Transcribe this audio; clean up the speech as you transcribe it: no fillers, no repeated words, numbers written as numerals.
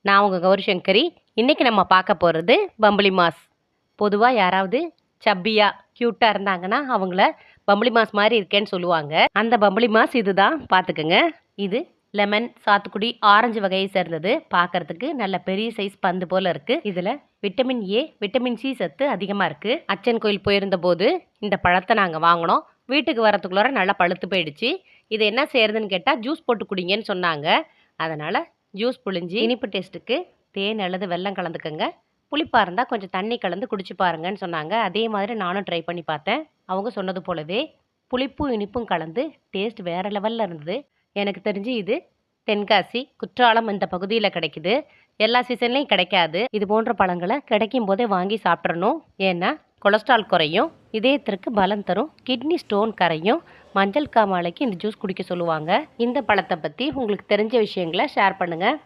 நான் உங்கள் கௌரி சங்கரி. இன்றைக்கி நம்ம பார்க்க போகிறது பம்புளி மாஸ். பொதுவாக யாராவது சப்பியாக க்யூட்டாக இருந்தாங்கன்னா அவங்கள பம்புளி மாஸ் மாதிரி இருக்கேன்னு சொல்லுவாங்க. அந்த பம்புளி மாஸ் இது தான், பார்த்துக்குங்க. இது லெமன், சாத்துக்குடி, ஆரஞ்சு வகையை சேர்ந்தது. பார்க்கறதுக்கு நல்ல பெரிய சைஸ் பந்து போல் இருக்குது. இதில் விட்டமின் ஏ, விட்டமின் சி சத்து அதிகமாக இருக்குது. அச்சன் கோயில் போயிருந்த போது இந்த பழத்தை நாங்கள் வாங்கினோம். வீட்டுக்கு வரத்துக்குள்ளார நல்லா பழுத்து போயிடுச்சு. இது என்ன செய்யறதுன்னு கேட்டால் ஜூஸ் போட்டு குடிங்கன்னு சொன்னாங்க. அதனால் ஜூஸ் புழிஞ்சி இனிப்பு டேஸ்ட்டுக்கு தேன் அல்லது வெல்லம் கலந்துக்கங்க. புளிப்பாக இருந்தால் கொஞ்சம் தண்ணி கலந்து குடிச்சு பாருங்கன்னு சொன்னாங்க. அதே மாதிரி நானும் ட்ரை பண்ணி பார்த்தேன். அவங்க சொன்னது போலவே புளிப்பும் இனிப்பும் கலந்து டேஸ்ட் வேறு லெவலில் இருந்தது. எனக்கு தெரிஞ்சு இது தென்காசி, குற்றாலம் இந்த பகுதியில் கிடைக்குது. எல்லா சீசன்லேயும் கிடைக்காது. இது போன்ற பழங்களை கிடைக்கும் போதே வாங்கி சாப்பிட்றணும். ஏன்னா கொலஸ்ட்ரால் குறையும், இதயத்திற்கு பலம் தரும், கிட்னி ஸ்டோன் கரையும், மஞ்சள் காமாலைக்கு இந்த ஜூஸ் குடிக்க சொல்லுவாங்க. இந்த பழத்தை பற்றி உங்களுக்கு தெரிஞ்ச விஷயங்களை ஷேர் பண்ணுங்கள்.